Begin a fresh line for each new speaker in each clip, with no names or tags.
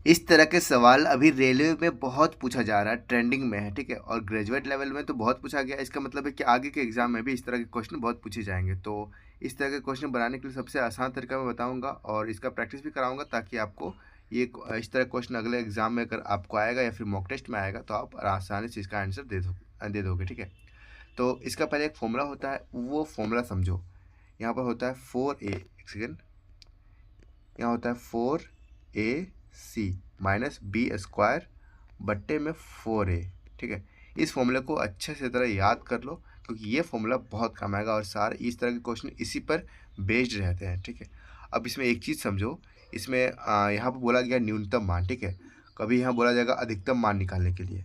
इस तरह के सवाल अभी रेलवे में बहुत पूछा जा रहा है, ट्रेंडिंग में है, ठीक है। और ग्रेजुएट लेवल में तो बहुत पूछा गया, इसका मतलब है कि आगे के एग्जाम में भी इस तरह के क्वेश्चन बहुत पूछे जाएंगे। तो इस तरह के क्वेश्चन बनाने के लिए सबसे आसान तरीका मैं बताऊंगा और इसका प्रैक्टिस भी कराऊंगा, ताकि आपको ये इस तरह क्वेश्चन अगले एग्जाम में अगर आपको आएगा या फिर मॉक टेस्ट में आएगा तो आप आसानी से इसका आंसर दे दोगे, ठीक है। तो इसका पहले एक फॉर्मूला होता है, वो फॉर्मूला समझो। यहाँ पर होता है 4a, एक सेकेंड, यहाँ होता है 4ac माइनस बी स्क्वायर बट्टे में 4a, ठीक है। इस फॉर्मूले को अच्छे से तरह याद कर लो, क्योंकि ये फॉर्मूला बहुत काम आएगा और सारे इस तरह के क्वेश्चन इसी पर बेस्ड रहते हैं, ठीक है। अब इसमें एक चीज़ समझो, इसमें यहाँ पर बोला गया न्यूनतम मान, ठीक है। कभी यहाँ बोला जाएगा अधिकतम मान निकालने के लिए,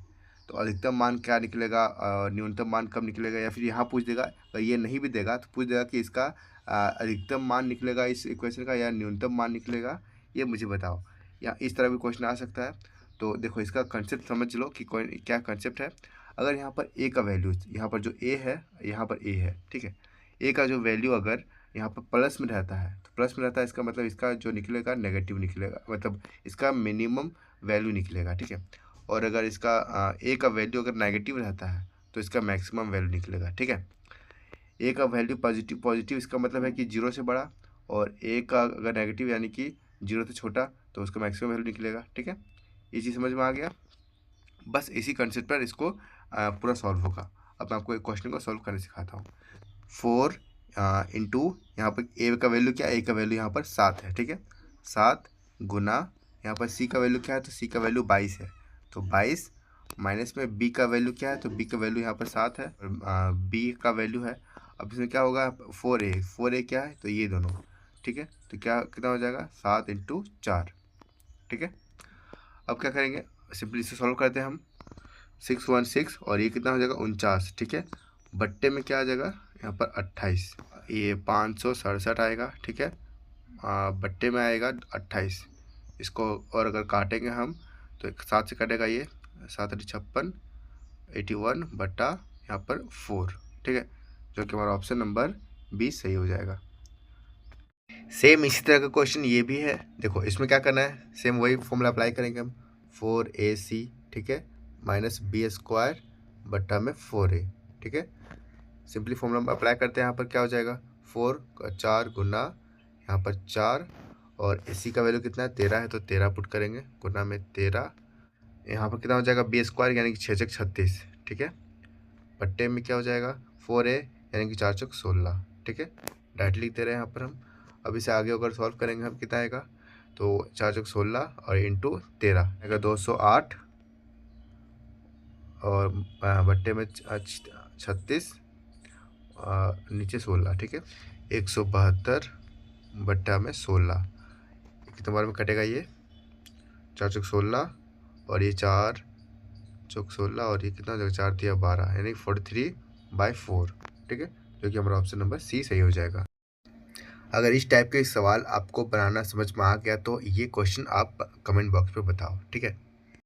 तो अधिकतम मान क्या निकलेगा, न्यूनतम मान कब निकलेगा, या फिर यहाँ पूछ देगा, अगर ये नहीं भी देगा तो पूछ देगा कि इसका अधिकतम मान निकलेगा इस इक्वेशन का या न्यूनतम मान निकलेगा, ये मुझे बताओ। या इस तरह भी क्वेश्चन आ सकता है। तो देखो इसका कंसेप्ट समझ लो कि कोई क्या कंसेप्ट है। अगर यहाँ पर ए का वैल्यू, यहाँ पर जो ए है, यहाँ पर ए है, ठीक है। ए का जो वैल्यू अगर यहाँ पर प्लस में रहता है, तो प्लस में रहता है, इसका मतलब इसका जो निकलेगा नेगेटिव निकलेगा, मतलब इसका मिनिमम वैल्यू निकलेगा, ठीक है। और अगर इसका ए का वैल्यू अगर नेगेटिव रहता है तो इसका मैक्सिमम वैल्यू निकलेगा, ठीक है। ए का वैल्यू पॉजिटिव पॉजिटिव इसका मतलब है कि जीरो से बड़ा, और ए का अगर नेगेटिव यानी कि जीरो से छोटा, तो उसका मैक्सिमम वैल्यू निकलेगा, ठीक है। ये चीज़ समझ में आ गया। बस इसी कंसेप्ट पर इसको पूरा सॉल्व होगा। अब मैं आपको एक क्वेश्चन को सॉल्व करने सिखाता हूँ। 4 इंटू, यहाँ पर ए का वैल्यू क्या है, ए का वैल्यू यहाँ पर 7 है, ठीक है। 7 गुना, यहाँ पर सी का वैल्यू क्या है, तो सी का वैल्यू 22 है, तो 22 माइनस में बी का वैल्यू क्या है, तो बी का वैल्यू यहाँ पर 7 है और बी का वैल्यू है। अब इसमें क्या होगा, 4a क्या है, तो ये दोनों, ठीक है। तो क्या कितना हो जाएगा, 7 इंटू 4, ठीक है। अब क्या करेंगे, सिंपली इसे सॉल्व करते हैं हम। 616 और ये कितना हो जाएगा 49, ठीक है। बट्टे में क्या आ जाएगा, यहाँ पर 28, ये 567 आएगा, ठीक है। बट्टे में आएगा 28, इसको और अगर काटेंगे हम तो 7 से कटेगा ये, 7 56 81 बट्टा यहाँ पर 4, ठीक है, जो कि हमारा ऑप्शन नंबर 20 सही हो जाएगा। सेम इसी तरह का क्वेश्चन ये भी है। देखो इसमें क्या करना है, सेम वही फॉर्मूला अप्लाई करेंगे हम, 4ac, ठीक है, माइनस बी स्क्वायर बट्टा में 4a, ठीक है। सिंपली फॉर्मूला अप्लाई करते हैं, यहाँ पर क्या हो जाएगा, 4 का 4 गुना यहाँ पर 4, और ac का वैल्यू कितना है, 13 है, तो 13 पुट करेंगे, गुना में 13, यहाँ पर कितना हो जाएगा, बी स्क्वायर यानी कि 6 छक 36, ठीक है। बट्टे में क्या हो जाएगा, 4a यानी कि 4 चौक 16, ठीक है। डायरेक्ट लिख दे रहे हैं यहाँ पर हम। अब इसे आगे अगर सॉल्व करेंगे हम, कितना आएगा, तो 4 चौक 16 और इंटू 13 आएगा 208, और बट्टे में 36, नीचे 16, ठीक है। 172 बट्टा में 16, कितने बार में कटेगा ये, 4 चौक 16 और ये 4 चौक 16 और ये कितना हो जाएगा, 4 दिया 12, यानी 43/4, ठीक है, जो कि हमारा ऑप्शन नंबर सी सही हो जाएगा। अगर इस टाइप के सवाल आपको बनाना समझ में आ गया तो ये क्वेश्चन आप कमेंट बॉक्स पे बताओ, ठीक है।